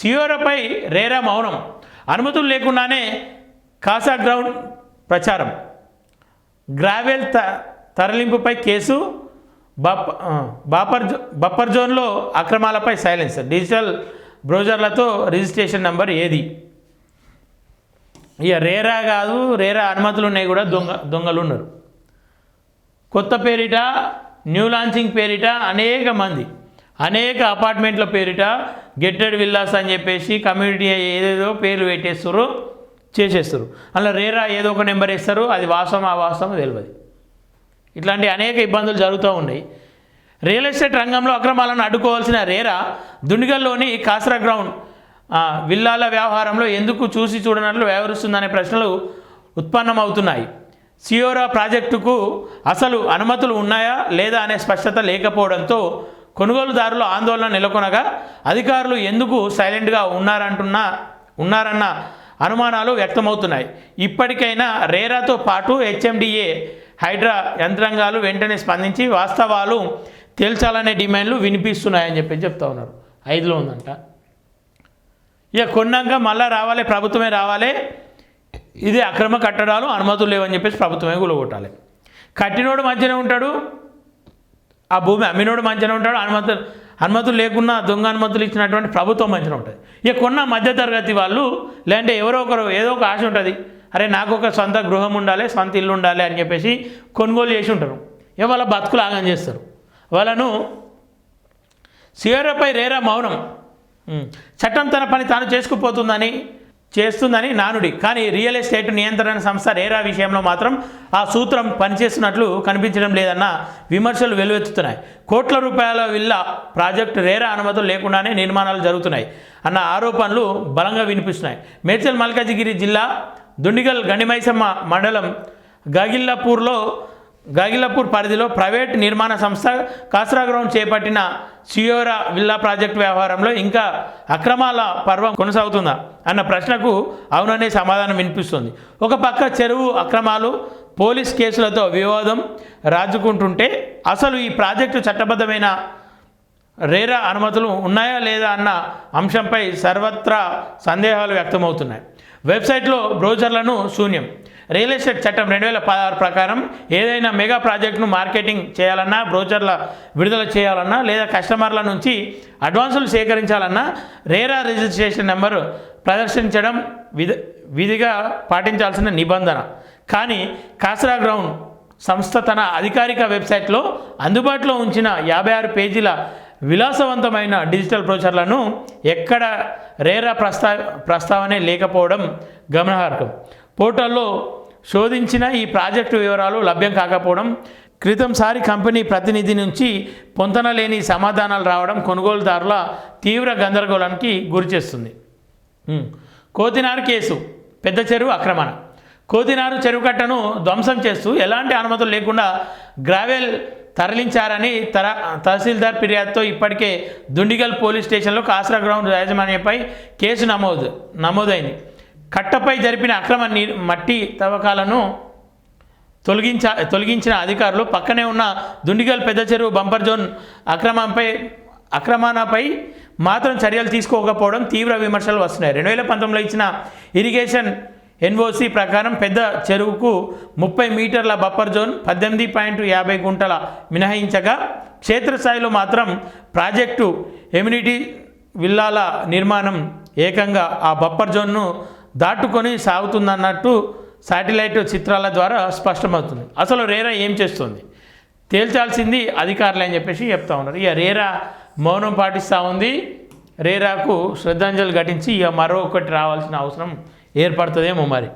సియోరాపై రేరా మౌనం, అనుమతులు లేకుండానే కాసా గ్రౌండ్ ప్రచారం, గ్రావెల్ తరలింపుపై కేసు, బఫర్ జోన్లో అక్రమాలపై సైలెన్స్, డిజిటల్ బ్రౌజర్లతో రిజిస్ట్రేషన్ నెంబర్ ఏది? ఇక రేరా కాదు, రేరా అనుమతులు ఉన్నాయి కూడా దొంగలు ఉన్నారు. కొత్త పేరిట, న్యూ లాంచింగ్ పేరిట అనేక మంది అనేక అపార్ట్మెంట్ల పేరిట గెట్టెడ్ విల్లాస్ అని చెప్పేసి కమ్యూనిటీ ఏదేదో పేర్లు పెట్టేస్తారు, చేసేస్తారు. అలా రేరా ఏదో ఒక నెంబర్ వేస్తారు, అది వాస్తవం అవాస్తవం తెలియదు. ఇట్లాంటి అనేక ఇబ్బందులు జరుగుతూ ఉన్నాయి. రియల్ ఎస్టేట్ రంగంలో అక్రమాలను అడ్డుకోవాల్సిన రేరా దుండిగల్లోని కాసరా గ్రౌండ్ విల్లాల వ్యవహారంలో ఎందుకు చూసి చూడనట్లు వ్యవహరిస్తుందనే ప్రశ్నలు ఉత్పన్నమవుతున్నాయి. సియోరా ప్రాజెక్టుకు అసలు అనుమతులు ఉన్నాయా లేదా అనే స్పష్టత లేకపోవడంతో కొనుగోలుదారులు ఆందోళన నెలకొనగా అధికారులు ఎందుకు సైలెంట్గా ఉన్నారన్న అనుమానాలు వ్యక్తమవుతున్నాయి. ఇప్పటికైనా రేరాతో పాటు హెచ్ఎండిఏ, హైడ్రా యంత్రాంగాలు వెంటనే స్పందించి వాస్తవాలు తేల్చాలనే డిమాండ్లు వినిపిస్తున్నాయని చెప్తా ఉన్నారు. 5లో ఉందంట. ఇక కొన్నాక మళ్ళీ రావాలి, ప్రభుత్వమే రావాలి, ఇది అక్రమ కట్టడాలు, అనుమతులు లేవని చెప్పేసి ప్రభుత్వమే గులగొట్టాలి. కట్టినోడు మంచిగానే ఉంటాడు, ఆ భూమి అమ్మినోడు మంచిగానే ఉంటాడు, అనుమతులు లేకున్నా దొంగ అనుమతులు ఇచ్చినటువంటి ప్రభుత్వం మంచిగా ఉంటుంది. ఇక కొన్న మధ్యతరగతి వాళ్ళు లేదంటే ఎవరో ఒకరు ఏదో ఒక ఆశ ఉంటుంది, అరే నాకు ఒక సొంత గృహం ఉండాలి, సొంత ఇల్లు ఉండాలి అని చెప్పేసి కొనుగోలు చేసి ఉంటారు. ఇక వాళ్ళ బతుకులు ఆగం చేస్తారు. వాళ్ళను సియోరాపై రేరా మౌనం, చట్టం తన పని తాను చేస్తుందని నానుడి. కానీ రియల్ ఎస్టేట్ నియంత్రణ సంస్థ రేరా విషయంలో మాత్రం ఆ సూత్రం పనిచేస్తున్నట్లు కనిపించడం లేదన్న విమర్శలు వెల్లువెత్తుతున్నాయి. కోట్ల రూపాయల విల్లా ప్రాజెక్టు రేరా అనుమతులు లేకుండానే నిర్మాణాలు జరుగుతున్నాయి అన్న ఆరోపణలు బలంగా వినిపిస్తున్నాయి. మేడ్చల్ మల్కాజిగిరి జిల్లా దుండిగల్ గండిమైసమ్మ మండలం గాగిల్లపూర్ పరిధిలో ప్రైవేట్ నిర్మాణ సంస్థ కాసరా గ్రౌండ్ చేపట్టిన సియోరా విల్లా ప్రాజెక్టు వ్యవహారంలో ఇంకా అక్రమాల పర్వం కొనసాగుతుందా అన్న ప్రశ్నకు అవుననే సమాధానం వినిపిస్తుంది. ఒక పక్క చెరువు అక్రమాలు, పోలీస్ కేసులతో వివాదం రాజుకుంటుంటే అసలు ఈ ప్రాజెక్టు చట్టబద్ధమైన రేరా అనుమతులు ఉన్నాయా లేదా అన్న అంశంపై సర్వత్రా సందేహాలు వ్యక్తమవుతున్నాయి. వెబ్సైట్లో బ్రౌజర్లను శూన్యం. రియల్ ఎస్టేట్ చట్టం 2016 ప్రకారం ఏదైనా మెగా ప్రాజెక్టును మార్కెటింగ్ చేయాలన్నా, బ్రోచర్ల విడుదల చేయాలన్నా లేదా కస్టమర్ల నుంచి అడ్వాన్సులు సేకరించాలన్నా రేరా రిజిస్ట్రేషన్ నెంబరు ప్రదర్శించడం విధిగా పాటించాల్సిన నిబంధన. కానీ కాసరా గ్రౌండ్ సంస్థ తన అధికారిక వెబ్సైట్లో అందుబాటులో ఉంచిన 56 పేజీల విలాసవంతమైన డిజిటల్ బ్రోచర్లను ఎక్కడ రేరా ప్రస్తావనే లేకపోవడం గమనార్హం. పోర్టల్లో శోధించిన ఈ ప్రాజెక్టు వివరాలు లభ్యం కాకపోవడం, క్రితంసారి కంపెనీ ప్రతినిధి నుంచి పొంతనలేని సమాధానాలు రావడం కొనుగోలుదారుల తీవ్ర గందరగోళానికి గురిచేస్తుంది. కోతినారు కేసు, పెద్ద చెరువు ఆక్రమణ. కోతినారు చెరువు కట్టను ధ్వంసం చేస్తూ ఎలాంటి అనుమతులు లేకుండా గ్రావెల్ తరలించారని తహసీల్దార్ ఫిర్యాదుతో ఇప్పటికే దుండిగల్ పోలీస్ స్టేషన్లో కాసరా గ్రౌండ్ యాజమాన్యంపై కేసు నమోదైంది. కట్టపై జరిపిన అక్రమ మట్టి తవ్వకాలను తొలగించిన అధికారులు పక్కనే ఉన్న దుండిగల్ పెద్ద చెరువు బంపర్ జోన్ ఆక్రమణపై మాత్రం చర్యలు తీసుకోకపోవడం తీవ్ర విమర్శలు వస్తున్నాయి. 2019లో ఇచ్చిన ఇరిగేషన్ ఎన్ఓసి ప్రకారం పెద్ద చెరువుకు 30 మీటర్ల బఫర్ జోన్ 18.50 గుంటల మినహాయించగా క్షేత్రస్థాయిలో మాత్రం ప్రాజెక్టు ఎమ్యూనిటీ విల్లాల నిర్మాణం ఏకంగా ఆ బఫర్ జోన్ను దాటుకొని సాగుతుందన్నట్టు శాటిలైట్ చిత్రాల ద్వారా స్పష్టమవుతుంది. అసలు రేరా ఏం చేస్తుంది తేల్చాల్సింది అధికారులు అని చెప్పేసి చెప్తా ఉన్నారు. ఇక రేరా మౌనం పాటిస్తూ ఉంది. రేరాకు శ్రద్ధాంజలి ఘటించి ఇక మరొకటి రావాల్సిన అవసరం ఏర్పడుతుందేమో మరి.